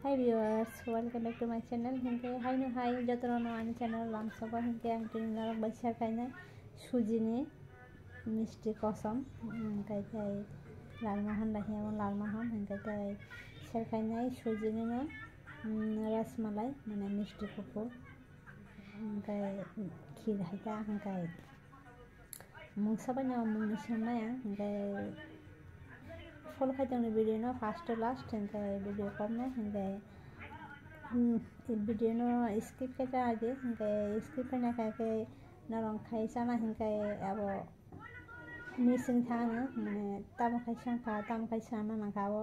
Hi viewers, welcome back to my channel. Hingke hai no hai jotoro no ani channel lamsaba hingke ang tini narok baisa kainai suji ni misti kosam hingkai tai lalmohon bai hiya lalmohon hingkai tai serkainai suji ni no rasmalai mane misti kupu hingkai khir haita hingkai mungsabai no mungni somnai ang hingkai follow खाइदोंनि video no first to last hingkai video komna hingkai video no skip kaita adi hingkai skip kaina kai narong kaisa na hingkai abo missing thana mane tamo kaisa ka tamo kaisa na nangka abo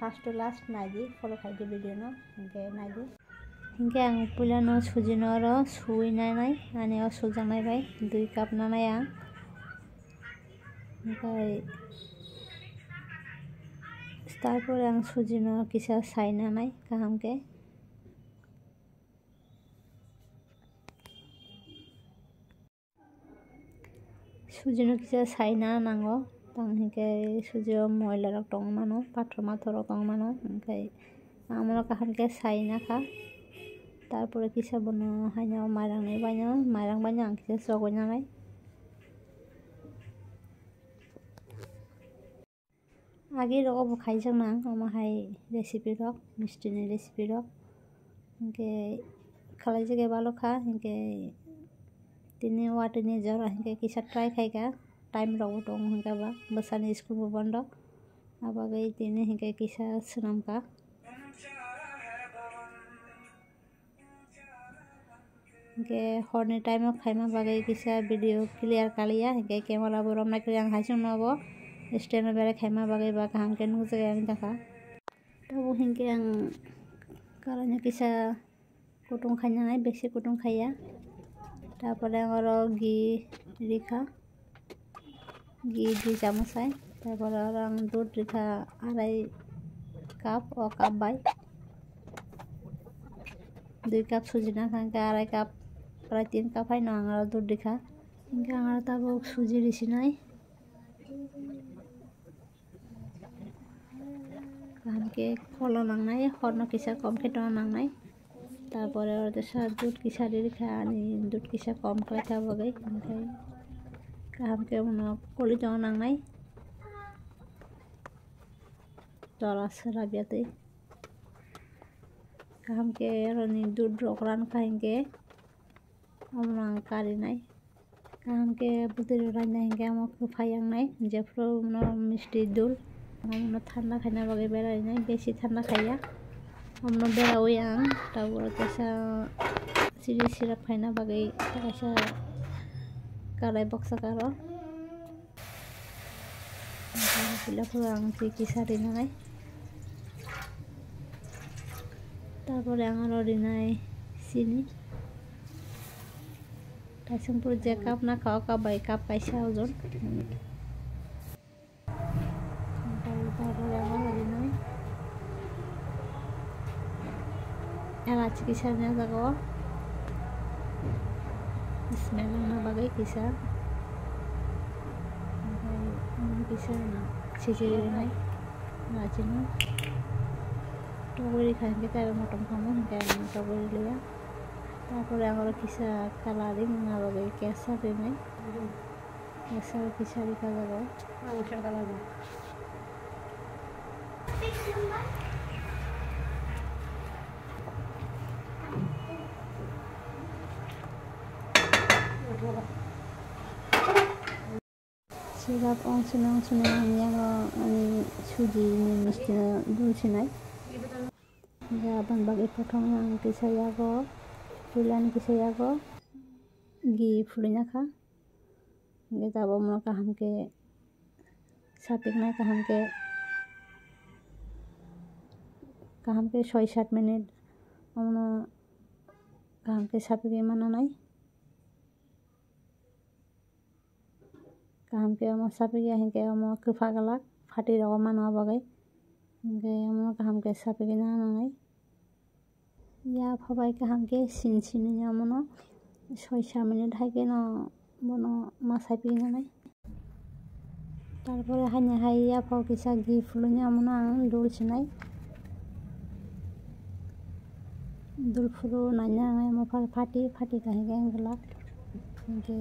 first to last naidi follow खाइदो video no hingkai naidi hingkai ang pula no suji no ro sui nanai ani o sujangnai bai 2 cup nanai ang hingkai তারপরে ang suji no kisa saina nai kaham ke suji no kisa saina nango tang hingke suji o moila rok tong mano pathor mathor rok tong mano hingkai amro kaham ke saina kha তারপরে kisa bono haino mairang ni baino ang kisa sogoi nanai आगे रको खाइजों ना ओमा हाय recipe रक मिस्टी नि recipe रक इनके खालाई जगे बालो खा इनके तिने वाटे नि जरा इनके किसा ट्राई खाइगा टाइम रको तो इनका बा बसानी स्कूल बंद अब गई तिने इनके किसा सुनाम का इनके हरने टाइम खाइमा बागै किसा वीडियो क्लियर कालिया इनके कैमरा बरम ना क्लियर हाइसं नबो स्टैंड बेरे खाइमा बागै बा kaham ke nukjai ang taka tabo hingke ang karanya kisa kutung khaina nai besi kutung khaya tarpore ang oro ghee rikha ghee 2 চামচai tarpore oro ang dud rikha 2.5 cup o cup bai 2 cup suji na khangke 2.5 cup prai 3 cup hai no ang oro dud rikha hingke ang oro tabo suji risinai kaham ke kolo nangnai horno kisa kom keto nangnai tarpore oro desa dud kisa rikha ani dud kisa kom klaita bagai hingkai kaham ke uno koli jong nangnai jora sera biatui kaham ke oro ni dud rok ran khaingke omno ang kari nai kaham ke butir rainai hingke amo khufai ang nai jefro no misti dul हमनो ठंडा खाना बगे बेरा नहीं बेसी ठंडा खाया हमनो बेरा हुई आंग तब कैसा सीरी सिरप खाना बगे कैसा कालाई बक्सा करो पिला पुरांग की सारी नहीं तब आंगरो दिनाई सिनी ताइसंपुर जे कप ना खाओ कप बाई कप कैसा ओजन elaci kisarnya jago smell na bagai kisar kisar na ciciri nai elaci na togori khain kita motom kamu hingga togori liya tarpore angoro kisa coloring na bagai kesar nai kesar kisari ka jago angshar color Sirap ong sunang yang ani suji ni misti dul sinai ya ban bagai potong yang kisah go pulan kisah go gi fulinya kha kita bomo kaham ke sapik na kaham ke 6-7 menit omno kaham ke sapik mana nai kaham ke amo sapik ya hingke amo kufa galak phati ro mano bagai hingke amo kaham ke sapik na nai ya phabai kaham ke sin ya mono 6-7 minute hai ke no mono masapi na nai tarpore hanya hai ya phau kisa ghee fulunya mono ang dul sinai दुलफुरु नायनाङै मफार फाटी काहिंगे अंगला हिंगे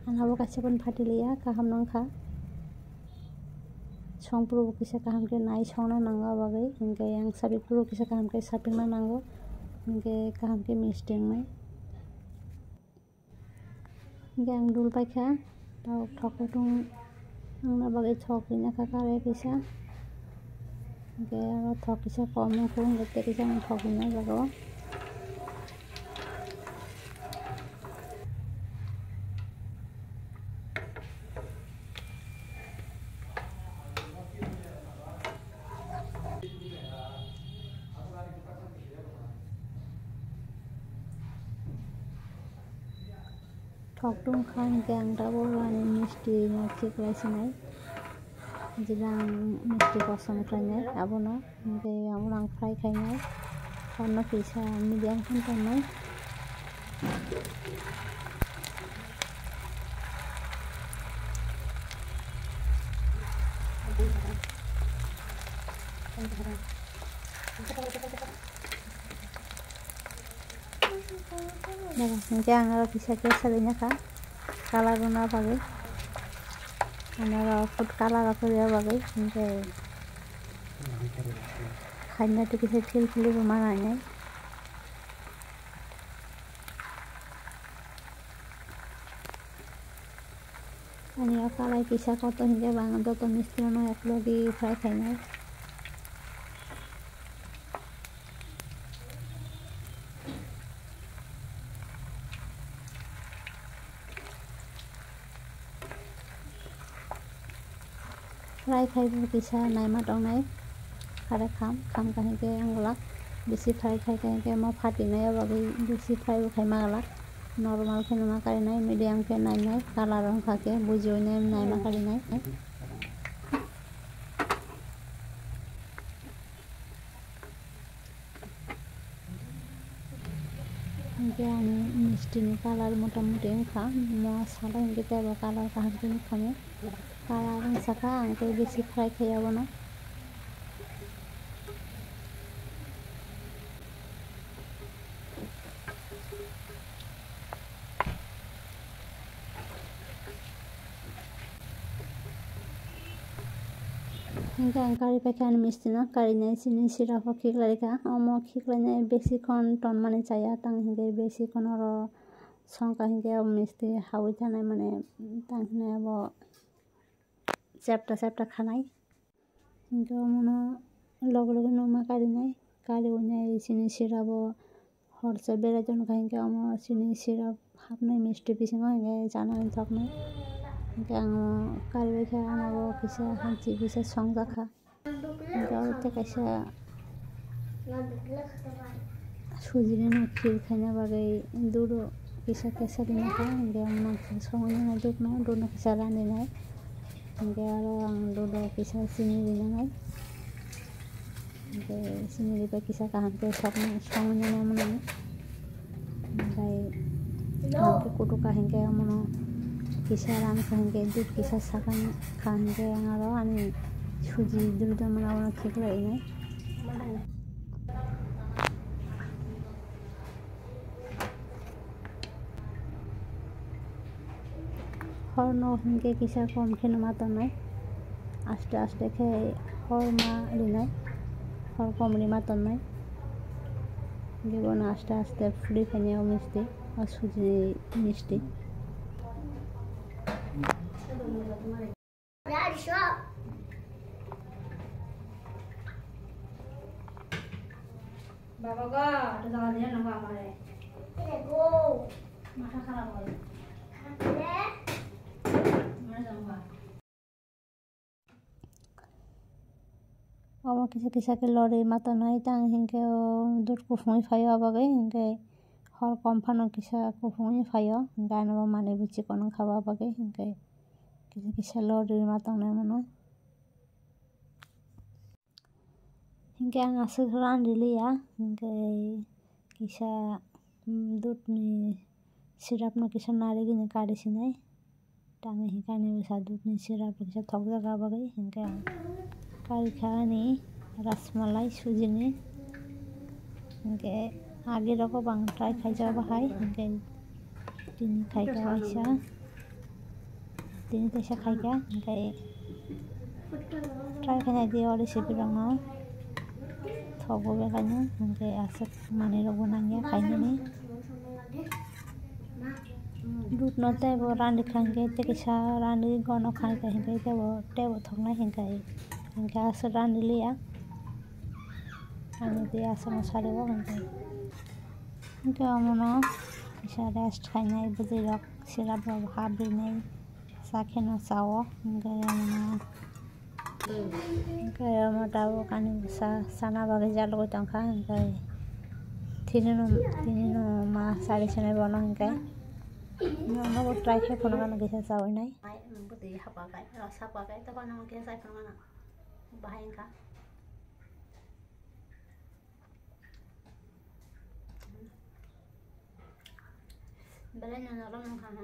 आंहाबो कासेपन फाटी लिया काहाम नंखा संपुरु किसा काहाम के नाय संना नांगो बागै हिंगे आं साबिपुरु किसा काहाम के सापिंगना नांगो हिंगे काहाम के मिस्टेंगनाय हिंगे आं दुल पाइखा दाउ ठकटुं आंना बागै ठकलिना काकारे किसा हिंगे आरो ठक किसा कमखौ हिंगे ते किसा आं ठकलिना जागो ठकटुं खान हिंगे आं दाबो आंनि मिस्टी थिक लायसिनाय जेला आं मिस्टी पसंद खालायनाय आबोनो हिंगे आबोनो आं फ्राय खायनाय खानो किसा मिडियाम खालामनाय हिंगे आं आरो किसा केसालिना का कालार ना बागै आरो फुड कालार करिया बागै हिंगे खायना तो किसा थिलफिलि मानायनाय आंनि कालार किसा कत हिंगे बांगा दत मिस्ट्रिनो एकलगी फ्राय खायनाय फ्राय खायबो किसा नायमा दंनाय खारे खाम काहिंगे आंगला बेसि फ्राय खाय काहिंगे मा फाटीनाय बागै बेसि फ्रायबो खायमा गला नर्माल के नमा कारिनाय मीडियम के नायनाय कालार अंखा के बुजियनाय नायमा कारिनाय हिंगे आंनि मिस्टीनि कालार मोटामुटी अंखा मसाला हिंगे तेबो कालार काहामके खामे कालार अंसाका आंके बेसि फ्राय खायाबोनो हिंगे आं कारि पाइखा आंनि मिस्टीना कारिनाय सिनि सिरापो खिगलायका अमो खिगलायनाय बेसि खन टन माने चाया तां हिंगे बेसि खन आरो संका हिंगे अब मिस्टी हावै थानाय माने तां हिंगे अब चेप्टा खानाय हिंगे अमोनो लगे लगे नमा कारिनाय कारि उनाय सिनि सिरापो हरसे बेरायजन काहिंगे अमो सिनि सिराप हाबनाय मिस्टी बिसिङाव हिंगे जानानै थकनाय हिंगे आं कारि पाइखा आंबो किसा हांची किसा संजाखा हिंगे आरो ते कायसा सुजिनि खिर खायना बागै दुरु किसा केसालिना का हिंगे आं नाखा संनाय दुरनो किसा रानिनाय हिंगे आरो आं दुरु किसा सिनि लिनाय हिंगे सिनि लिबा किसा काहामके संनाय मोनाय ओमफ्राय काहामके कुटुका हिंगे अमोनो किसा रान काहिंगे दूध किसा साकान काहिंगे आं आरो आंनि सुजि दुरदो मोनावनो खिगलायनाय हरनो हिंगे किसा कम खेनमा तनाय आस्ते आस्ते खे हर मा लिनाय हर कम लिमा तनाय गिबोनो आस्ते आस्ते फुली खायनायाव मिस्टी और सुजि मिस्टी बाबा गो तो जावा दिया नंगा हमारे गो माथा खराब हो गया मैं जाऊंगा अमो किसा के लड़ी माता नाय तां हिंगे दूध कुफुङै फायो बागै हिंगे हर कम फानो किसा कुफुङै फायो गानबो माने बिचि कोन खाबा बागै हिंगे किसा लड़ी माता नाय मोनो हिंगे आं आसो रान लिया हिंगे किसा दूधनि सिरापनो किसा नारेगिनि कारिसिनाय तांगे हिंगानि बिसा दूधनि सिराप किसा थकजागा बागै हिंगे आं कारिखानि rasmalai सुजिनि hingke agi roko bang try khaija bahai hingke tini khaika waisa tini tesa khaika hingke try khaina di recipe rokno thogo bekaino hingke asok mani rok nangya khainani दूध न तैबो रांडी खाएंगे ते किसा रांडी गनो खाएंगे हिंगे तेबो थोंना हिंगे आसो रांडी लिया आनी दे आसो मसाले वो हिंगे अमनो किसा रेस्ट खाइना बुझे रक सिराप रक हाबी नहीं साखे न सावो हिंगे अमनो टाबो कानी साना बागे जालो को तंखा हिंगे तीनो मा साड़ी सने बनो हिंगे नंबर ट्राई के फोन करना कैसे सावई नहीं बुद्धि हपा का रसा पा का तो कौन हम कैसे फोन करना बाहर का बेले न नरम न खाना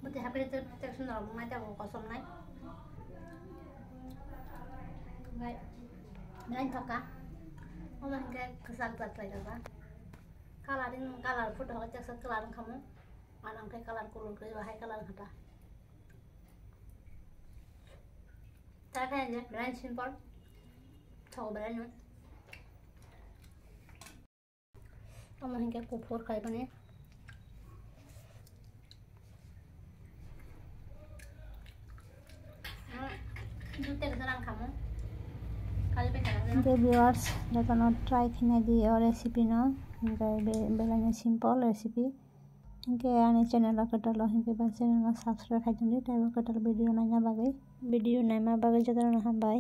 बुद्धि हपे तो टेक्स्ट नरम माता वो कसम नहीं नहीं थका Oma hingga kesal batai apa? Kalar food hal cek kalar kamu, anak kayak kalar kulur kayak wahai kalar kata. Cara aja, brand simple, tahu brandnya. Oma hingga kupur kayak mana? Jute kesalan kamu. viewers देखो try खिना दी और recipe न बेलाने simple recipe इनके आने channel कटल हिंके बा channel subscribe खाइजोंदि time कटल video Naina बागे जतरा ना बाय।